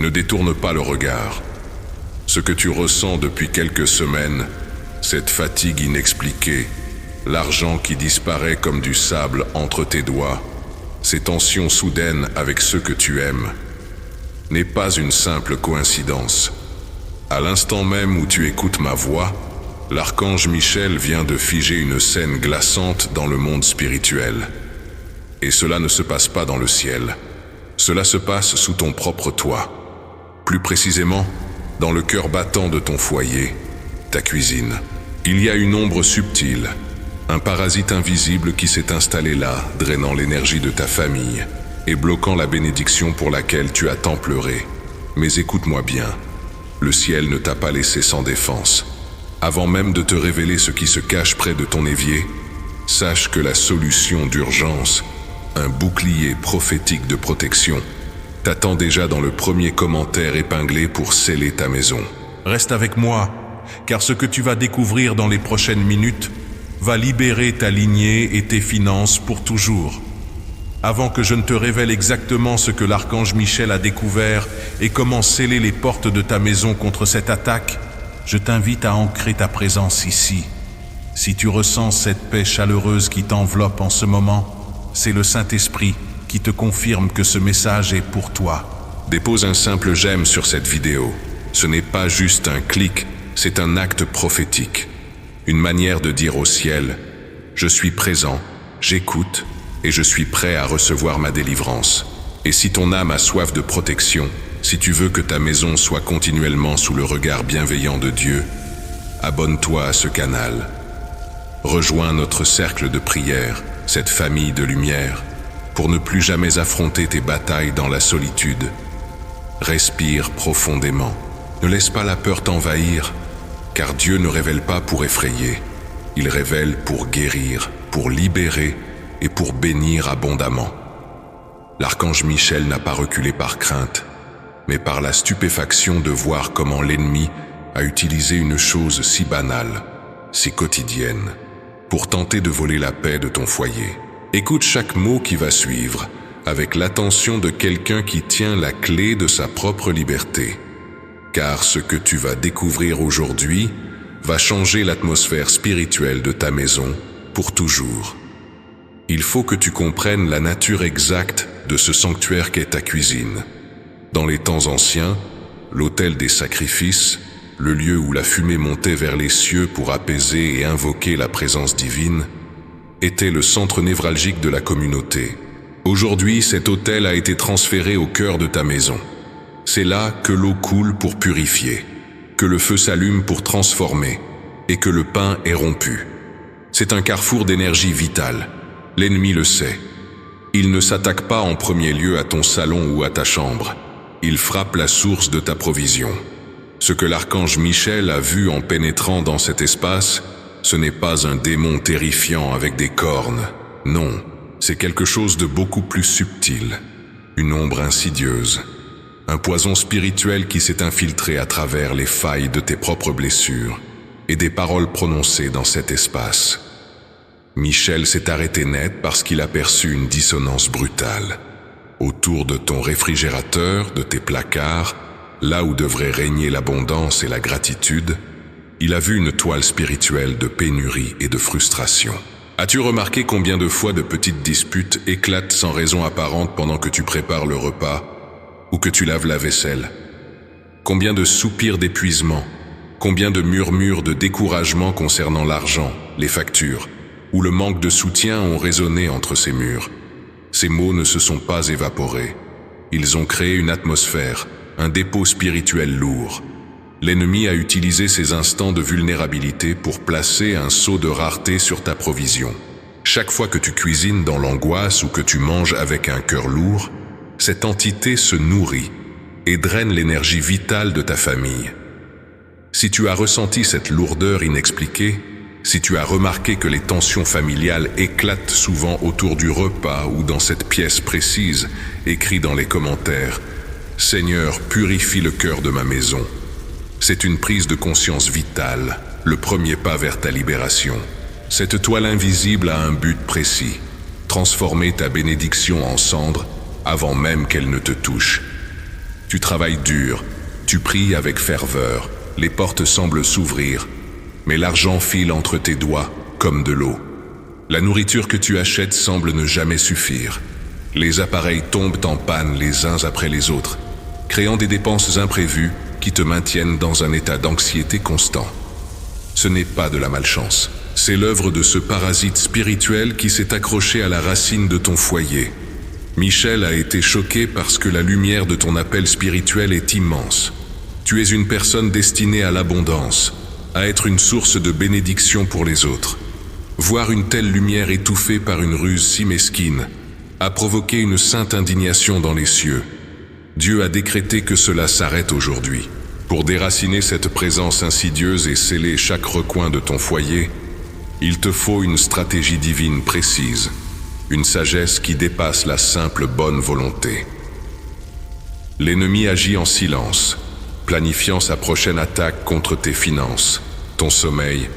Ne détourne pas le regard. Ce que tu ressens depuis quelques semaines, cette fatigue inexpliquée, l'argent qui disparaît comme du sable entre tes doigts, ces tensions soudaines avec ceux que tu aimes, n'est pas une simple coïncidence. À l'instant même où tu écoutes ma voix, l'archange Michel vient de figer une scène glaçante dans le monde spirituel. Et cela ne se passe pas dans le ciel. Cela se passe sous ton propre toit. Plus précisément, dans le cœur battant de ton foyer, ta cuisine. Il y a une ombre subtile, un parasite invisible qui s'est installé là, drainant l'énergie de ta famille et bloquant la bénédiction pour laquelle tu as tant pleuré. Mais écoute-moi bien, le ciel ne t'a pas laissé sans défense. Avant même de te révéler ce qui se cache près de ton évier, sache que la solution d'urgence, un bouclier prophétique de protection, t'attend déjà dans le premier commentaire épinglé pour sceller ta maison. Reste avec moi, car ce que tu vas découvrir dans les prochaines minutes va libérer ta lignée et tes finances pour toujours. Avant que je ne te révèle exactement ce que l'archange Michel a découvert et comment sceller les portes de ta maison contre cette attaque, je t'invite à ancrer ta présence ici. Si tu ressens cette paix chaleureuse qui t'enveloppe en ce moment, c'est le Saint-Esprit qui te confirme que ce message est pour toi. Dépose un simple j'aime sur cette vidéo. Ce n'est pas juste un clic, c'est un acte prophétique. Une manière de dire au ciel, je suis présent, j'écoute et je suis prêt à recevoir ma délivrance. Et si ton âme a soif de protection, si tu veux que ta maison soit continuellement sous le regard bienveillant de Dieu, abonne-toi à ce canal. Rejoins notre cercle de prière, cette famille de lumière, pour ne plus jamais affronter tes batailles dans la solitude. Respire profondément. Ne laisse pas la peur t'envahir, car Dieu ne révèle pas pour effrayer. Il révèle pour guérir, pour libérer et pour bénir abondamment. L'archange Michel n'a pas reculé par crainte, mais par la stupéfaction de voir comment l'ennemi a utilisé une chose si banale, si quotidienne, pour tenter de voler la paix de ton foyer. Écoute chaque mot qui va suivre, avec l'attention de quelqu'un qui tient la clé de sa propre liberté. Car ce que tu vas découvrir aujourd'hui va changer l'atmosphère spirituelle de ta maison pour toujours. Il faut que tu comprennes la nature exacte de ce sanctuaire qu'est ta cuisine. Dans les temps anciens, l'autel des sacrifices, le lieu où la fumée montait vers les cieux pour apaiser et invoquer la présence divine, était le centre névralgique de la communauté. Aujourd'hui, cet autel a été transféré au cœur de ta maison. C'est là que l'eau coule pour purifier, que le feu s'allume pour transformer et que le pain est rompu. C'est un carrefour d'énergie vitale. L'ennemi le sait. Il ne s'attaque pas en premier lieu à ton salon ou à ta chambre. Il frappe la source de ta provision. Ce que l'archange Michel a vu en pénétrant dans cet espace, ce n'est pas un démon terrifiant avec des cornes. Non, c'est quelque chose de beaucoup plus subtil. Une ombre insidieuse. Un poison spirituel qui s'est infiltré à travers les failles de tes propres blessures et des paroles prononcées dans cet espace. Michel s'est arrêté net parce qu'il a perçu une dissonance brutale. Autour de ton réfrigérateur, de tes placards, là où devrait régner l'abondance et la gratitude, il a vu une toile spirituelle de pénurie et de frustration. As-tu remarqué combien de fois de petites disputes éclatent sans raison apparente pendant que tu prépares le repas ou que tu laves la vaisselle? Combien de soupirs d'épuisement, combien de murmures de découragement concernant l'argent, les factures, ou le manque de soutien ont résonné entre ces murs. Ces mots ne se sont pas évaporés. Ils ont créé une atmosphère, un dépôt spirituel lourd. L'ennemi a utilisé ces instants de vulnérabilité pour placer un sceau de rareté sur ta provision. Chaque fois que tu cuisines dans l'angoisse ou que tu manges avec un cœur lourd, cette entité se nourrit et draine l'énergie vitale de ta famille. Si tu as ressenti cette lourdeur inexpliquée, si tu as remarqué que les tensions familiales éclatent souvent autour du repas ou dans cette pièce précise, écrit dans les commentaires « Seigneur, purifie le cœur de ma maison », c'est une prise de conscience vitale, le premier pas vers ta libération. Cette toile invisible a un but précis, transformer ta bénédiction en cendre avant même qu'elle ne te touche. Tu travailles dur, tu pries avec ferveur, les portes semblent s'ouvrir, mais l'argent file entre tes doigts comme de l'eau. La nourriture que tu achètes semble ne jamais suffire. Les appareils tombent en panne les uns après les autres, créant des dépenses imprévues qui te maintiennent dans un état d'anxiété constant. Ce n'est pas de la malchance, c'est l'œuvre de ce parasite spirituel qui s'est accroché à la racine de ton foyer. Michel a été choqué parce que la lumière de ton appel spirituel est immense. Tu es une personne destinée à l'abondance, à être une source de bénédiction pour les autres. Voir une telle lumière étouffée par une ruse si mesquine a provoqué une sainte indignation dans les cieux. Dieu a décrété que cela s'arrête aujourd'hui. Pour déraciner cette présence insidieuse et sceller chaque recoin de ton foyer, il te faut une stratégie divine précise, une sagesse qui dépasse la simple bonne volonté. L'ennemi agit en silence, planifiant sa prochaine attaque contre tes finances, ton sommeil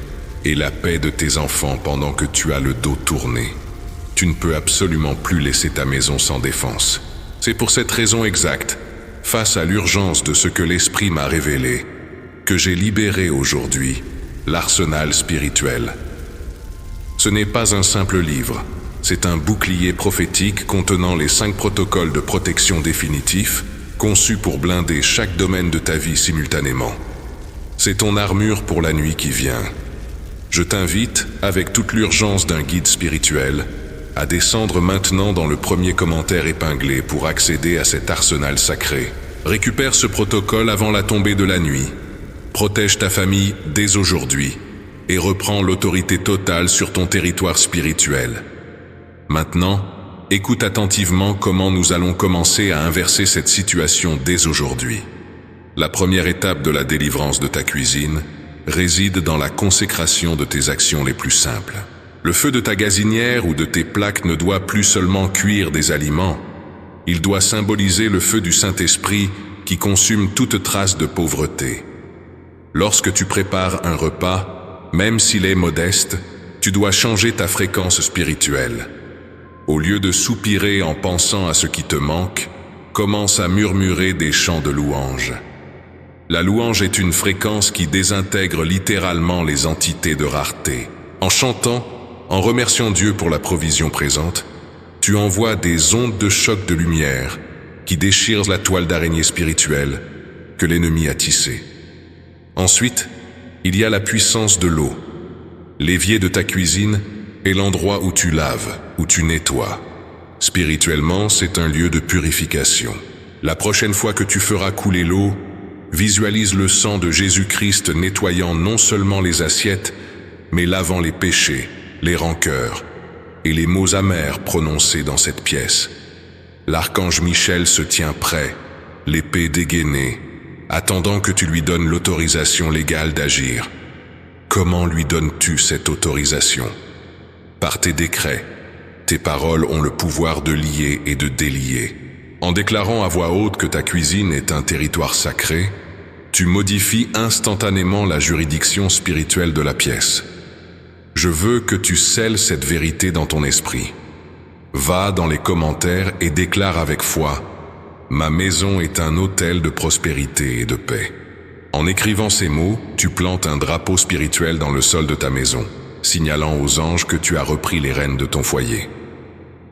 et la paix de tes enfants pendant que tu as le dos tourné. Tu ne peux absolument plus laisser ta maison sans défense. C'est pour cette raison exacte, face à l'urgence de ce que l'Esprit m'a révélé, que j'ai libéré aujourd'hui l'arsenal spirituel. Ce n'est pas un simple livre, c'est un bouclier prophétique contenant les 5 protocoles de protection définitifs, conçus pour blinder chaque domaine de ta vie simultanément. C'est ton armure pour la nuit qui vient. Je t'invite, avec toute l'urgence d'un guide spirituel, à descendre maintenant dans le premier commentaire épinglé pour accéder à cet arsenal sacré. Récupère ce protocole avant la tombée de la nuit. Protège ta famille dès aujourd'hui et reprends l'autorité totale sur ton territoire spirituel. Maintenant, écoute attentivement comment nous allons commencer à inverser cette situation dès aujourd'hui. La première étape de la délivrance de ta cuisine réside dans la consécration de tes actions les plus simples. Le feu de ta gazinière ou de tes plaques ne doit plus seulement cuire des aliments, il doit symboliser le feu du Saint-Esprit qui consume toute trace de pauvreté. Lorsque tu prépares un repas, même s'il est modeste, tu dois changer ta fréquence spirituelle. Au lieu de soupirer en pensant à ce qui te manque, commence à murmurer des chants de louange. La louange est une fréquence qui désintègre littéralement les entités de rareté. En chantant, en remerciant Dieu pour la provision présente, tu envoies des ondes de choc de lumière qui déchirent la toile d'araignée spirituelle que l'ennemi a tissée. Ensuite, il y a la puissance de l'eau. L'évier de ta cuisine est l'endroit où tu laves, où tu nettoies. Spirituellement, c'est un lieu de purification. La prochaine fois que tu feras couler l'eau, visualise le sang de Jésus-Christ nettoyant non seulement les assiettes, mais lavant les péchés, les rancœurs et les mots amers prononcés dans cette pièce. L'archange Michel se tient prêt, l'épée dégainée, attendant que tu lui donnes l'autorisation légale d'agir. Comment lui donnes-tu cette autorisation? Par tes décrets, tes paroles ont le pouvoir de lier et de délier. En déclarant à voix haute que ta cuisine est un territoire sacré, tu modifies instantanément la juridiction spirituelle de la pièce. Je veux que tu scelles cette vérité dans ton esprit. Va dans les commentaires et déclare avec foi « Ma maison est un autel de prospérité et de paix ». En écrivant ces mots, tu plantes un drapeau spirituel dans le sol de ta maison, signalant aux anges que tu as repris les rênes de ton foyer.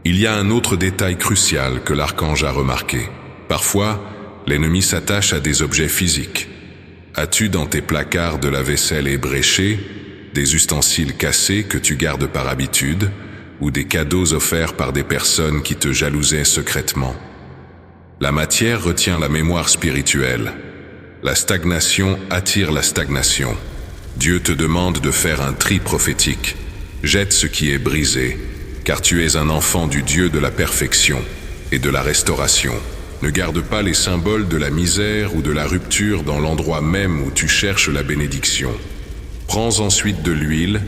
Il y a un autre détail crucial que l'archange a remarqué. Parfois, l'ennemi s'attache à des objets physiques. As-tu dans tes placards de la vaisselle ébréchée, des ustensiles cassés que tu gardes par habitude, ou des cadeaux offerts par des personnes qui te jalousaient secrètement? La matière retient la mémoire spirituelle. La stagnation attire la stagnation. Dieu te demande de faire un tri prophétique. Jette ce qui est brisé, car tu es un enfant du Dieu de la perfection et de la restauration. Ne garde pas les symboles de la misère ou de la rupture dans l'endroit même où tu cherches la bénédiction. Prends ensuite de l'huile,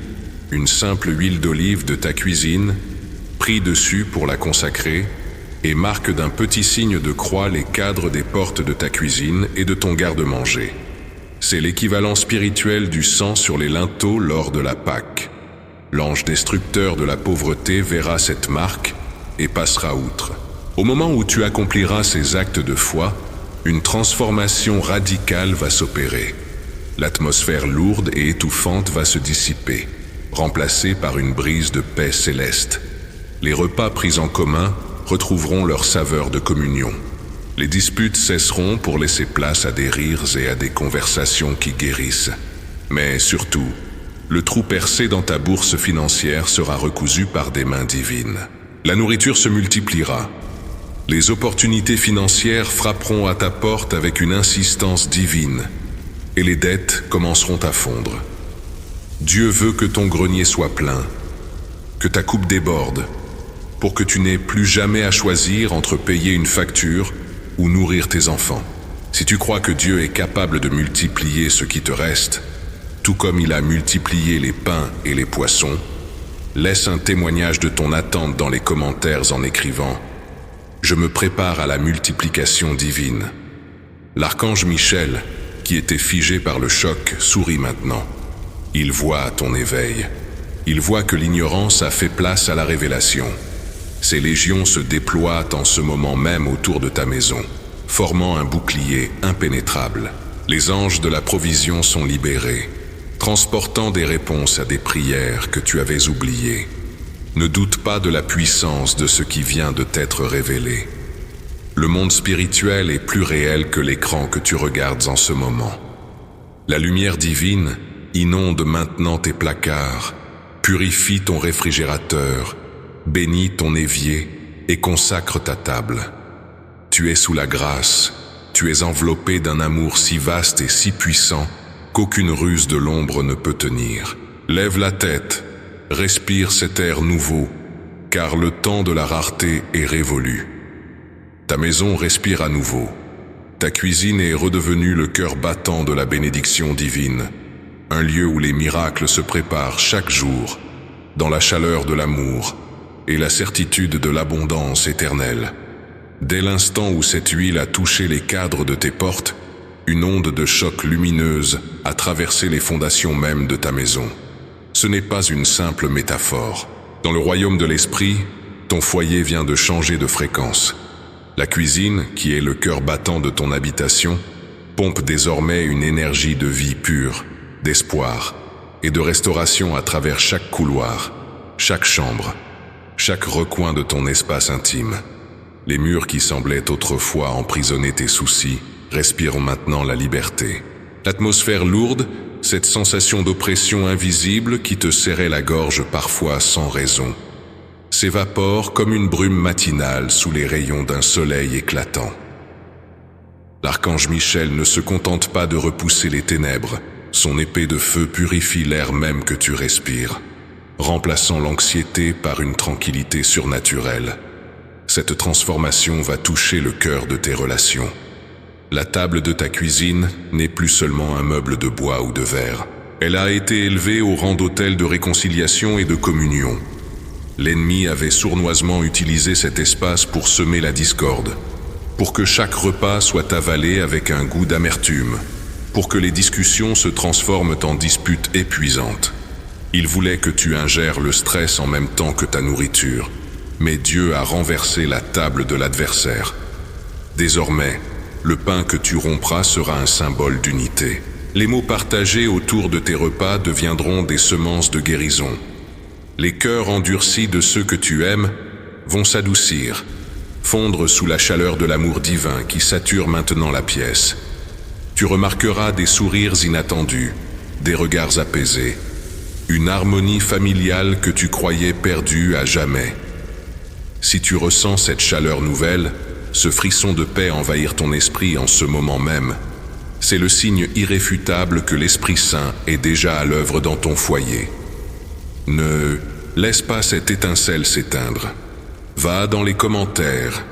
une simple huile d'olive de ta cuisine, prie dessus pour la consacrer, et marque d'un petit signe de croix les cadres des portes de ta cuisine et de ton garde-manger. C'est l'équivalent spirituel du sang sur les linteaux lors de la Pâque. L'ange destructeur de la pauvreté verra cette marque et passera outre. Au moment où tu accompliras ces actes de foi, une transformation radicale va s'opérer. L'atmosphère lourde et étouffante va se dissiper, remplacée par une brise de paix céleste. Les repas pris en commun retrouveront leur saveur de communion. Les disputes cesseront pour laisser place à des rires et à des conversations qui guérissent. Mais surtout, le trou percé dans ta bourse financière sera recousu par des mains divines. La nourriture se multipliera. Les opportunités financières frapperont à ta porte avec une insistance divine, et les dettes commenceront à fondre. Dieu veut que ton grenier soit plein, que ta coupe déborde, pour que tu n'aies plus jamais à choisir entre payer une facture ou nourrir tes enfants. Si tu crois que Dieu est capable de multiplier ce qui te reste, tout comme il a multiplié les pains et les poissons, laisse un témoignage de ton attente dans les commentaires en écrivant « Je me prépare à la multiplication divine ». L'archange Michel, qui était figé par le choc, sourit maintenant. Il voit ton éveil. Il voit que l'ignorance a fait place à la révélation. Ces légions se déploient en ce moment même autour de ta maison, formant un bouclier impénétrable. Les anges de la provision sont libérés, transportant des réponses à des prières que tu avais oubliées. Ne doute pas de la puissance de ce qui vient de t'être révélé. Le monde spirituel est plus réel que l'écran que tu regardes en ce moment. La lumière divine inonde maintenant tes placards, purifie ton réfrigérateur, bénis ton évier et consacre ta table. Tu es sous la grâce, tu es enveloppé d'un amour si vaste et si puissant qu'aucune ruse de l'ombre ne peut tenir. Lève la tête, respire cet air nouveau, car le temps de la rareté est révolu. Ta maison respire à nouveau. Ta cuisine est redevenue le cœur battant de la bénédiction divine, un lieu où les miracles se préparent chaque jour, dans la chaleur de l'amour et la certitude de l'abondance éternelle. Dès l'instant où cette huile a touché les cadres de tes portes, une onde de choc lumineuse a traversé les fondations mêmes de ta maison. Ce n'est pas une simple métaphore. Dans le royaume de l'esprit, ton foyer vient de changer de fréquence. La cuisine, qui est le cœur battant de ton habitation, pompe désormais une énergie de vie pure, d'espoir et de restauration à travers chaque couloir, chaque chambre, chaque recoin de ton espace intime. Les murs qui semblaient autrefois emprisonner tes soucis respirent maintenant la liberté. L'atmosphère lourde, cette sensation d'oppression invisible qui te serrait la gorge parfois sans raison, s'évapore comme une brume matinale sous les rayons d'un soleil éclatant. L'archange Michel ne se contente pas de repousser les ténèbres, son épée de feu purifie l'air même que tu respires, remplaçant l'anxiété par une tranquillité surnaturelle. Cette transformation va toucher le cœur de tes relations. La table de ta cuisine n'est plus seulement un meuble de bois ou de verre. Elle a été élevée au rang d'autel de réconciliation et de communion. L'ennemi avait sournoisement utilisé cet espace pour semer la discorde, pour que chaque repas soit avalé avec un goût d'amertume, pour que les discussions se transforment en disputes épuisantes. Il voulait que tu ingères le stress en même temps que ta nourriture, mais Dieu a renversé la table de l'adversaire. Désormais, le pain que tu rompras sera un symbole d'unité. Les mots partagés autour de tes repas deviendront des semences de guérison. Les cœurs endurcis de ceux que tu aimes vont s'adoucir, fondre sous la chaleur de l'amour divin qui sature maintenant la pièce. Tu remarqueras des sourires inattendus, des regards apaisés, une harmonie familiale que tu croyais perdue à jamais. Si tu ressens cette chaleur nouvelle, ce frisson de paix envahir ton esprit en ce moment même, c'est le signe irréfutable que l'Esprit Saint est déjà à l'œuvre dans ton foyer. Ne laisse pas cette étincelle s'éteindre. Va dans les commentaires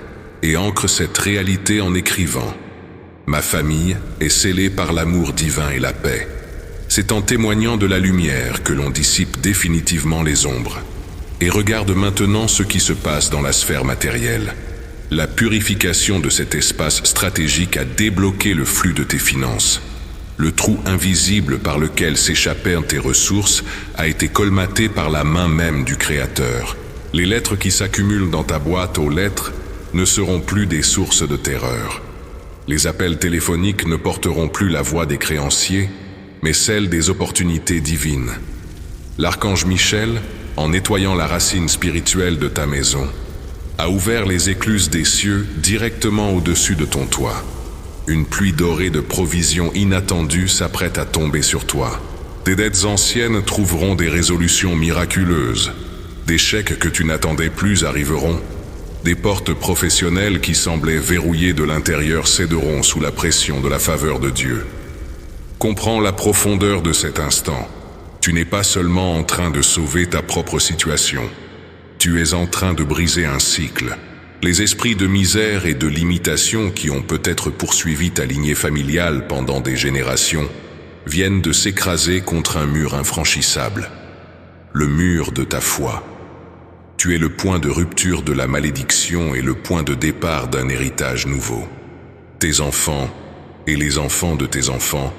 et ancre cette réalité en écrivant « Ma famille est scellée par l'amour divin et la paix ». C'est en témoignant de la lumière que l'on dissipe définitivement les ombres. Et regarde maintenant ce qui se passe dans la sphère matérielle. La purification de cet espace stratégique a débloqué le flux de tes finances. Le trou invisible par lequel s'échappèrent tes ressources a été colmaté par la main même du Créateur. Les lettres qui s'accumulent dans ta boîte aux lettres ne seront plus des sources de terreur. Les appels téléphoniques ne porteront plus la voix des créanciers, mais celle des opportunités divines. L'archange Michel, en nettoyant la racine spirituelle de ta maison, a ouvert les écluses des cieux directement au-dessus de ton toit. Une pluie dorée de provisions inattendues s'apprête à tomber sur toi. Tes dettes anciennes trouveront des résolutions miraculeuses. Des chèques que tu n'attendais plus arriveront. Des portes professionnelles qui semblaient verrouillées de l'intérieur céderont sous la pression de la faveur de Dieu. Comprends la profondeur de cet instant. Tu n'es pas seulement en train de sauver ta propre situation. Tu es en train de briser un cycle. Les esprits de misère et de limitation qui ont peut-être poursuivi ta lignée familiale pendant des générations viennent de s'écraser contre un mur infranchissable. Le mur de ta foi. Tu es le point de rupture de la malédiction et le point de départ d'un héritage nouveau. Tes enfants et les enfants de tes enfants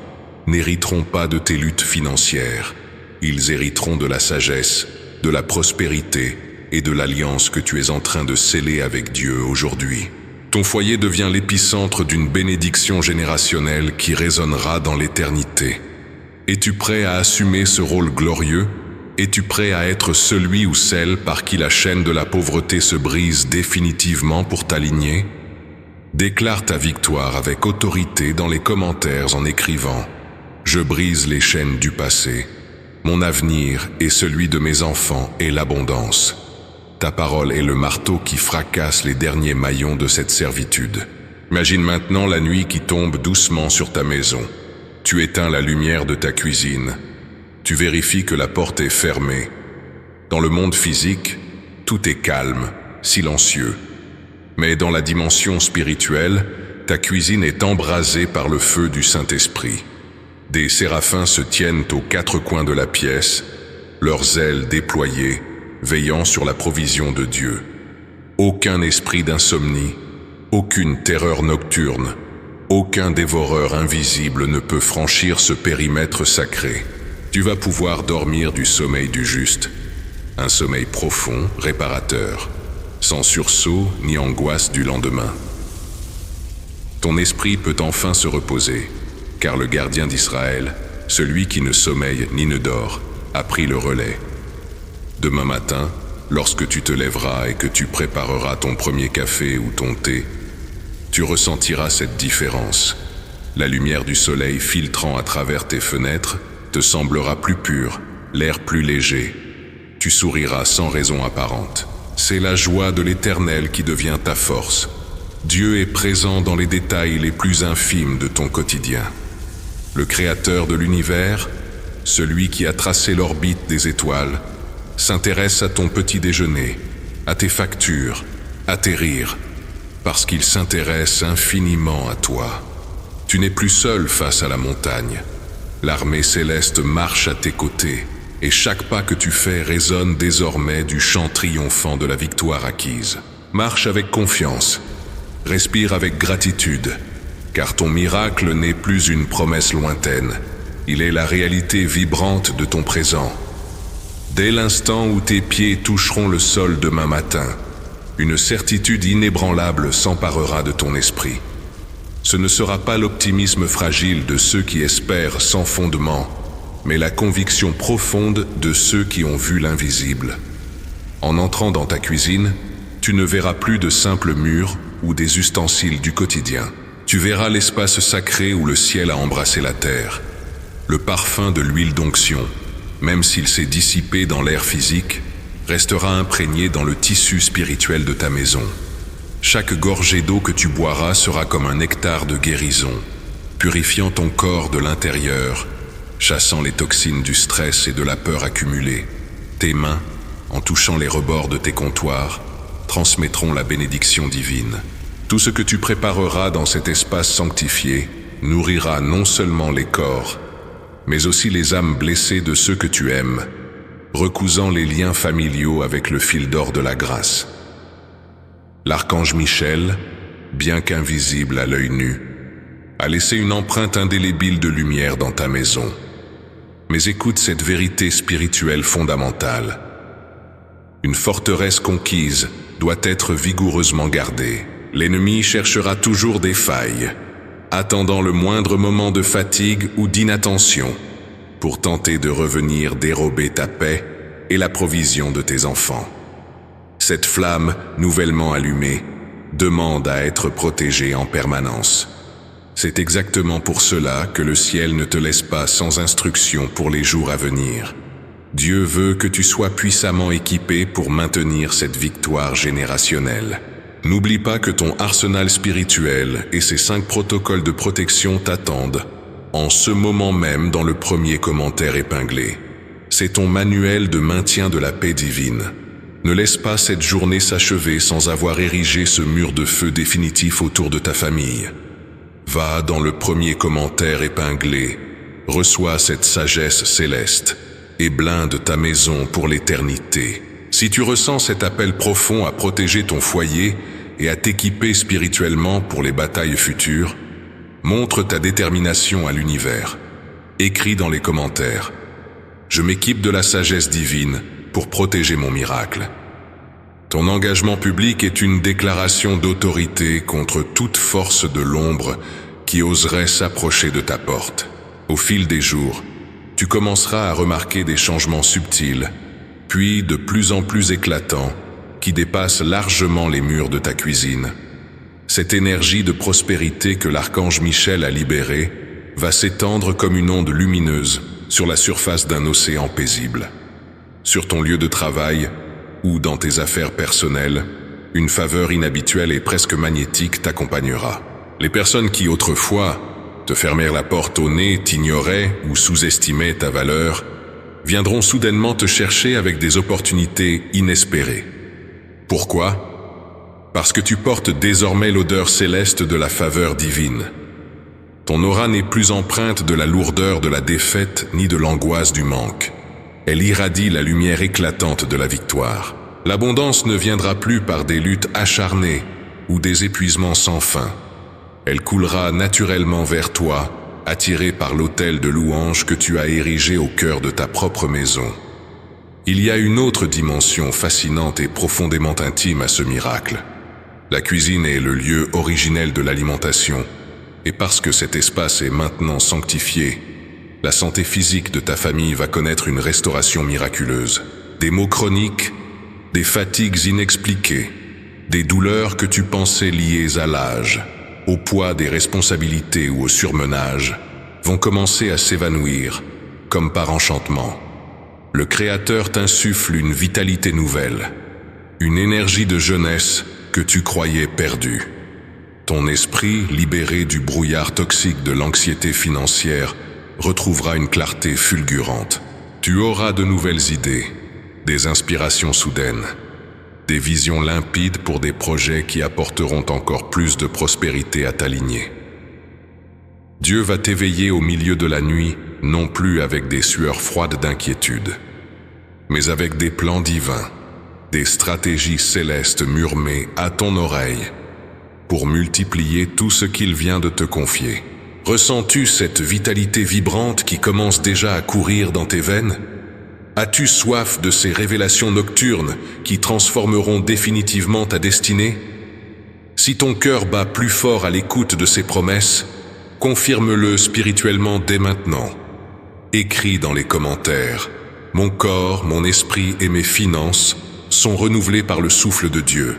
n'hériteront pas de tes luttes financières. Ils hériteront de la sagesse, de la prospérité et de l'alliance que tu es en train de sceller avec Dieu aujourd'hui. Ton foyer devient l'épicentre d'une bénédiction générationnelle qui résonnera dans l'éternité. Es-tu prêt à assumer ce rôle glorieux? Es-tu prêt à être celui ou celle par qui la chaîne de la pauvreté se brise définitivement pour t'aligner? Déclare ta victoire avec autorité dans les commentaires en écrivant « Je brise les chaînes du passé. Mon avenir et celui de mes enfants est l'abondance. » Ta parole est le marteau qui fracasse les derniers maillons de cette servitude. Imagine maintenant la nuit qui tombe doucement sur ta maison. Tu éteins la lumière de ta cuisine. Tu vérifies que la porte est fermée. Dans le monde physique, tout est calme, silencieux. Mais dans la dimension spirituelle, ta cuisine est embrasée par le feu du Saint-Esprit. Des séraphins se tiennent aux quatre coins de la pièce, leurs ailes déployées, veillant sur la provision de Dieu. Aucun esprit d'insomnie, aucune terreur nocturne, aucun dévoreur invisible ne peut franchir ce périmètre sacré. Tu vas pouvoir dormir du sommeil du juste, un sommeil profond, réparateur, sans sursaut ni angoisse du lendemain. Ton esprit peut enfin se reposer, car le gardien d'Israël, celui qui ne sommeille ni ne dort, a pris le relais. Demain matin, lorsque tu te lèveras et que tu prépareras ton premier café ou ton thé, tu ressentiras cette différence. La lumière du soleil filtrant à travers tes fenêtres te semblera plus pure, l'air plus léger. Tu souriras sans raison apparente. C'est la joie de l'Éternel qui devient ta force. Dieu est présent dans les détails les plus infimes de ton quotidien. Le Créateur de l'univers, celui qui a tracé l'orbite des étoiles, s'intéresse à ton petit déjeuner, à tes factures, à tes rires, parce qu'il s'intéresse infiniment à toi. Tu n'es plus seul face à la montagne. L'armée céleste marche à tes côtés, et chaque pas que tu fais résonne désormais du chant triomphant de la victoire acquise. Marche avec confiance, respire avec gratitude, car ton miracle n'est plus une promesse lointaine, il est la réalité vibrante de ton présent. Dès l'instant où tes pieds toucheront le sol demain matin, une certitude inébranlable s'emparera de ton esprit. Ce ne sera pas l'optimisme fragile de ceux qui espèrent sans fondement, mais la conviction profonde de ceux qui ont vu l'invisible. En entrant dans ta cuisine, tu ne verras plus de simples murs ou des ustensiles du quotidien. Tu verras l'espace sacré où le ciel a embrassé la terre. Le parfum de l'huile d'onction, même s'il s'est dissipé dans l'air physique, restera imprégné dans le tissu spirituel de ta maison. Chaque gorgée d'eau que tu boiras sera comme un nectar de guérison, purifiant ton corps de l'intérieur, chassant les toxines du stress et de la peur accumulée. Tes mains, en touchant les rebords de tes comptoirs, transmettront la bénédiction divine. Tout ce que tu prépareras dans cet espace sanctifié nourrira non seulement les corps, mais aussi les âmes blessées de ceux que tu aimes, recousant les liens familiaux avec le fil d'or de la grâce. L'archange Michel, bien qu'invisible à l'œil nu, a laissé une empreinte indélébile de lumière dans ta maison. Mais écoute cette vérité spirituelle fondamentale. Une forteresse conquise doit être vigoureusement gardée. L'ennemi cherchera toujours des failles, attendant le moindre moment de fatigue ou d'inattention pour tenter de revenir dérober ta paix et la provision de tes enfants. Cette flamme, nouvellement allumée, demande à être protégée en permanence. C'est exactement pour cela que le ciel ne te laisse pas sans instruction pour les jours à venir. Dieu veut que tu sois puissamment équipé pour maintenir cette victoire générationnelle. N'oublie pas que ton arsenal spirituel et ses 5 protocoles de protection t'attendent, en ce moment même dans le premier commentaire épinglé. C'est ton manuel de maintien de la paix divine. Ne laisse pas cette journée s'achever sans avoir érigé ce mur de feu définitif autour de ta famille. Va dans le premier commentaire épinglé, reçois cette sagesse céleste et blinde ta maison pour l'éternité. Si tu ressens cet appel profond à protéger ton foyer et à t'équiper spirituellement pour les batailles futures, montre ta détermination à l'univers. Écris dans les commentaires « Je m'équipe de la sagesse divine pour protéger mon miracle ». Ton engagement public est une déclaration d'autorité contre toute force de l'ombre qui oserait s'approcher de ta porte. Au fil des jours, tu commenceras à remarquer des changements subtils, puis de plus en plus éclatants, qui dépassent largement les murs de ta cuisine. Cette énergie de prospérité que l'archange Michel a libérée va s'étendre comme une onde lumineuse sur la surface d'un océan paisible. Sur ton lieu de travail ou dans tes affaires personnelles, une faveur inhabituelle et presque magnétique t'accompagnera. Les personnes qui autrefois te fermèrent la porte au nez, t'ignoraient ou sous-estimaient ta valeur, viendront soudainement te chercher avec des opportunités inespérées. Pourquoi ? Parce que tu portes désormais l'odeur céleste de la faveur divine. Ton aura n'est plus empreinte de la lourdeur de la défaite ni de l'angoisse du manque. Elle irradie la lumière éclatante de la victoire. L'abondance ne viendra plus par des luttes acharnées ou des épuisements sans fin. Elle coulera naturellement vers toi, attirée par l'autel de louange que tu as érigé au cœur de ta propre maison. Il y a une autre dimension fascinante et profondément intime à ce miracle. La cuisine est le lieu originel de l'alimentation, et parce que cet espace est maintenant sanctifié, la santé physique de ta famille va connaître une restauration miraculeuse. Des maux chroniques, des fatigues inexpliquées, des douleurs que tu pensais liées à l'âge, au poids des responsabilités ou au surmenage, vont commencer à s'évanouir, comme par enchantement. Le Créateur t'insuffle une vitalité nouvelle, une énergie de jeunesse que tu croyais perdue. Ton esprit, libéré du brouillard toxique de l'anxiété financière, retrouvera une clarté fulgurante. Tu auras de nouvelles idées, des inspirations soudaines, des visions limpides pour des projets qui apporteront encore plus de prospérité à ta lignée. Dieu va t'éveiller au milieu de la nuit, non plus avec des sueurs froides d'inquiétude, mais avec des plans divins, des stratégies célestes murmurées à ton oreille, pour multiplier tout ce qu'il vient de te confier. Ressens-tu cette vitalité vibrante qui commence déjà à courir dans tes veines ? As-tu soif de ces révélations nocturnes qui transformeront définitivement ta destinée ? Si ton cœur bat plus fort à l'écoute de ces promesses, confirme-le spirituellement dès maintenant. Écris dans les commentaires « Mon corps, mon esprit et mes finances sont renouvelés par le souffle de Dieu ».